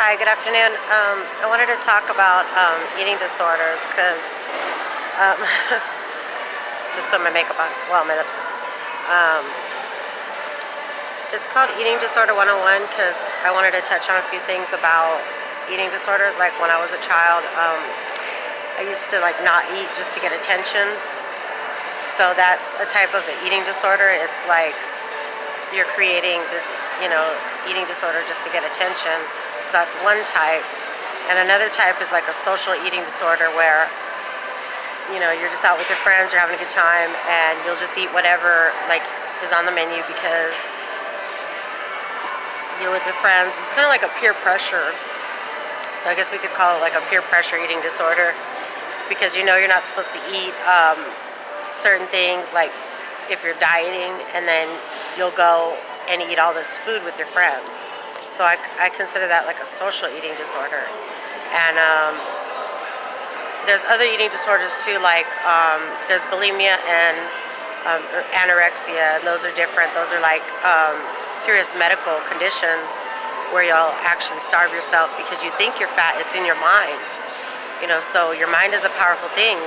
Hi, good afternoon. I wanted to talk about eating disorders because um, just put my makeup on, well, my lipstick. Um, it's called Eating Disorder 101 because I wanted to touch on a few things about eating disorders. Like when I was a child, I used to like not eat just to get attention. So that's a type of an eating disorder. It's like you're creating this, eating disorder just to get attention. So that's one type. And another type is like a social eating disorder where, you're just out with your friends, you're having a good time, and you'll just eat whatever like is on the menu because you're with your friends. It's kind of like a peer pressure. So I guess we could call it like a peer pressure eating disorder because you're not supposed to eat certain things, like if you're dieting, and then you'll go and eat all this food with your friends. So I consider that like a social eating disorder. And there's other eating disorders too, like there's bulimia and or anorexia, and those are different. Those are like serious medical conditions where you'll actually starve yourself because you think you're fat. It's in your mind, so your mind is a powerful thing.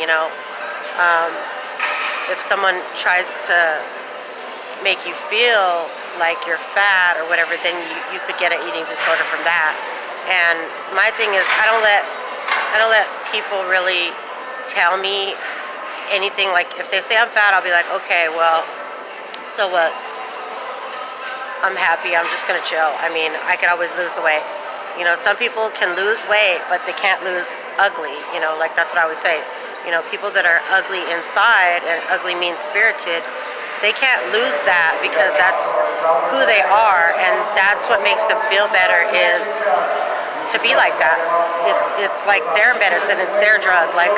If someone tries to make you feel like you're fat or whatever, then you could get an eating disorder from that. And my thing is, I don't let people really tell me anything. Like if they say I'm fat, I'll be like, okay, well, so what? I'm happy. I'm just gonna chill. I mean, I could always lose the weight. Some people can lose weight, but they can't lose ugly. Like that's what I always say. People that are ugly inside and ugly mean-spirited, they can't lose that because that's who they are, and that's what makes them feel better is to be like that. It's like their medicine, it's their drug. Like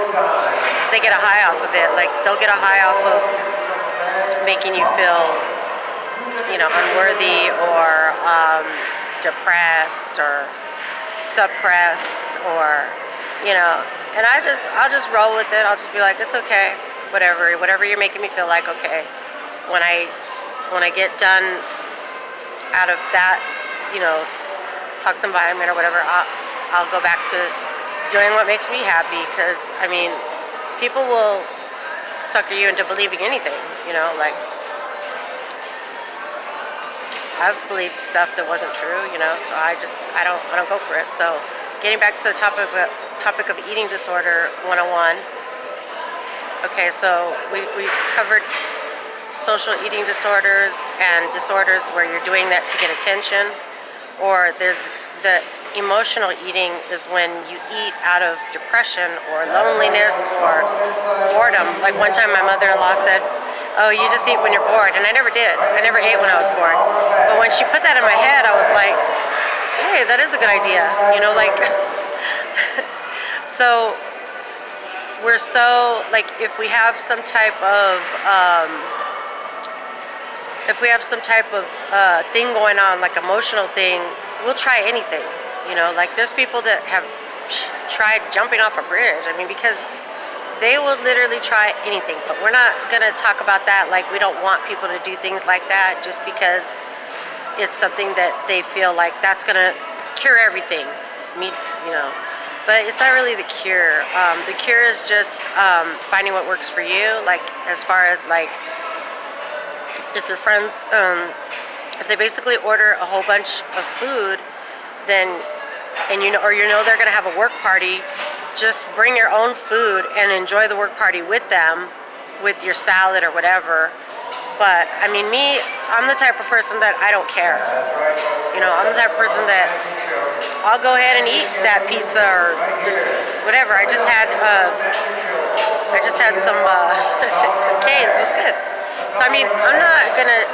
they get a high off of it. Like they'll get a high off of making you feel, unworthy or depressed or suppressed or, and I'll just roll with it. I'll just be like, it's okay, whatever you're making me feel like, okay. When I get done out of that, toxic environment or whatever, I'll go back to doing what makes me happy. Because people will sucker you into believing anything. Like I've believed stuff that wasn't true. So I don't go for it. So getting back to the topic of eating disorder 101. Okay, so we covered social eating disorders and disorders where you're doing that to get attention, or there's the emotional eating is when you eat out of depression or loneliness or boredom. Like one time my mother-in-law said, oh, you just eat when you're bored, and I never did. I never ate when I was bored. But when she put that in my head, I was like, hey, that is a good idea. So we're so, like, if we have some type of thing going on, like emotional thing, we'll try anything. Like there's people that have tried jumping off a bridge. Because they will literally try anything. But we're not gonna talk about that. Like we don't want people to do things like that just because it's something that they feel like that's gonna cure everything. It's me, But it's not really the cure. The cure is just finding what works for you. Like as far as like, if your friends, if they basically order a whole bunch of food, then, and they're gonna have a work party, just bring your own food and enjoy the work party with them, with your salad or whatever. But me, I'm the type of person that I don't care. I'm the type of person that I'll go ahead and eat that pizza or whatever. I just had some some canes. It was good. So I'm not gonna.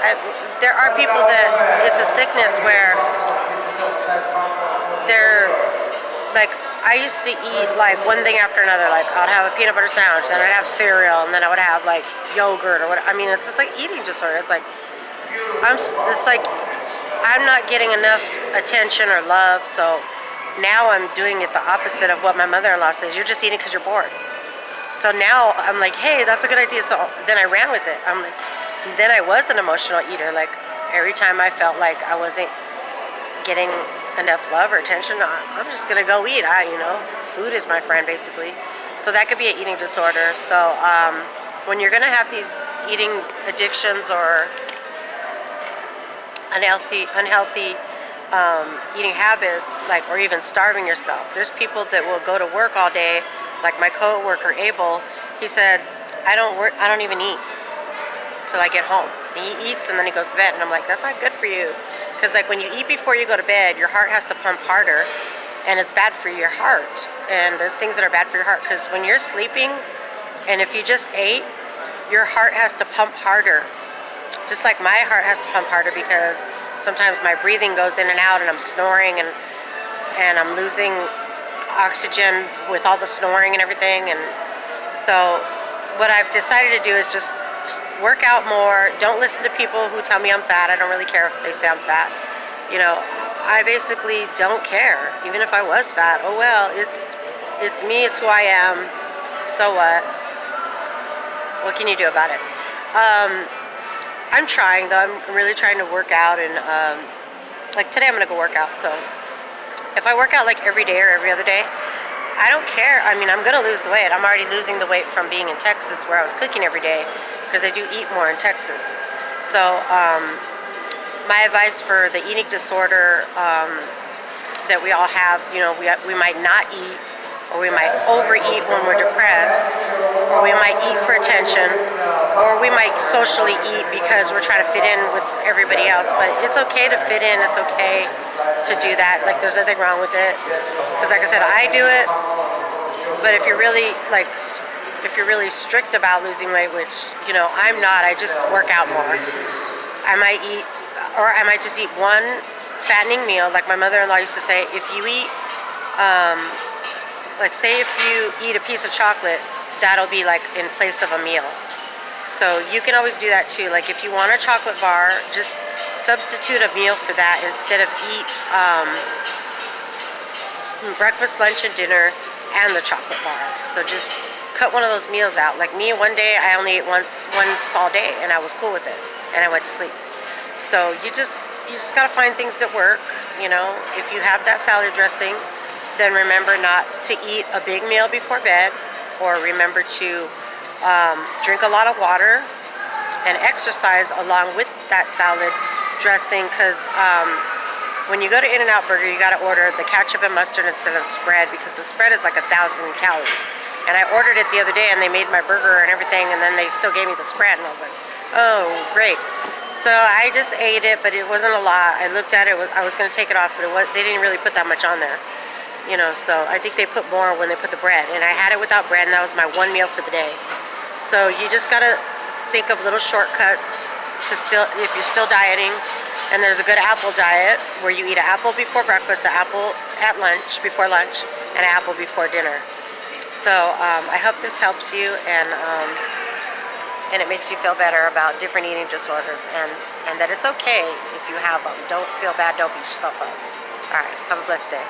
There are people that it's a sickness where they're like, I used to eat like one thing after another. Like I'd have a peanut butter sandwich, then I'd have cereal, and then I would have like yogurt or what. It's just like eating disorder. It's like I'm not getting enough attention or love. So now I'm doing it the opposite of what my mother-in-law says. You're just eating because you're bored. So now I'm like, hey, that's a good idea. So then I ran with it. Then I was an emotional eater. Like every time I felt like I wasn't getting enough love or attention, I'm just gonna go eat. Food is my friend basically. So that could be an eating disorder. So when you're gonna have these eating addictions or unhealthy eating habits, like, or even starving yourself. There's people that will go to work all day, like my coworker Abel. He said, I don't even eat till I get home. He eats and then he goes to bed, and I'm like, that's not good for you, because like when you eat before you go to bed, your heart has to pump harder, and it's bad for your heart. And there's things that are bad for your heart, because when you're sleeping, and if you just ate, your heart has to pump harder. Just like my heart has to pump harder, because sometimes my breathing goes in and out and I'm snoring, and I'm losing oxygen with all the snoring and everything. And so what I've decided to do is just work out more. Don't listen to people who tell me I'm fat. I don't really care if they say I'm fat. I basically don't care. Even if I was fat, oh well, it's me, it's who I am. So what? What can you do about it? I'm trying though. I'm really trying to work out, and like today I'm gonna go work out. So if I work out like every day or every other day, I don't care. I mean, I'm gonna lose the weight. I'm already losing the weight from being in Texas, where I was cooking every day, because I do eat more in Texas. So my advice for the eating disorder that we all have, we might not eat, or we might overeat when we're depressed, or we might eat for attention, or we might socially eat because we're trying to fit in with everybody else. But it's okay to fit in. It's okay to do that. Like, there's nothing wrong with it, because like I said, I do it. But if you're really strict about losing weight, which I'm not, I just work out more. I might eat, or I might just eat one fattening meal. Like my mother-in-law used to say, if you eat like, say if you eat a piece of chocolate, that'll be like in place of a meal. So you can always do that too. Like, if you want a chocolate bar, just substitute a meal for that, instead of eat breakfast, lunch, and dinner and the chocolate bar. So just cut one of those meals out. Like me, one day I only ate once all day, and I was cool with it, and I went to sleep. So you just gotta find things that work. If you have that salad dressing, then remember not to eat a big meal before bed, or remember to drink a lot of water and exercise along with that salad dressing, because when you go to In-N-Out Burger, you got to order the ketchup and mustard instead of the spread, because the spread is like 1,000 calories. And I ordered it the other day, and they made my burger and everything, and then they still gave me the spread, and I was like, oh, great. So I just ate it, but it wasn't a lot. I looked at it, I was going to take it off, but they didn't really put that much on there. So I think they put more when they put the bread. And I had it without bread, and that was my one meal for the day. So you just gotta think of little shortcuts if you're still dieting. And there's a good apple diet, where you eat an apple before breakfast, an apple at lunch, before lunch, and an apple before dinner. So I hope this helps you, and it makes you feel better about different eating disorders, and that it's okay if you have them. Don't feel bad, don't beat yourself up. All right, have a blessed day.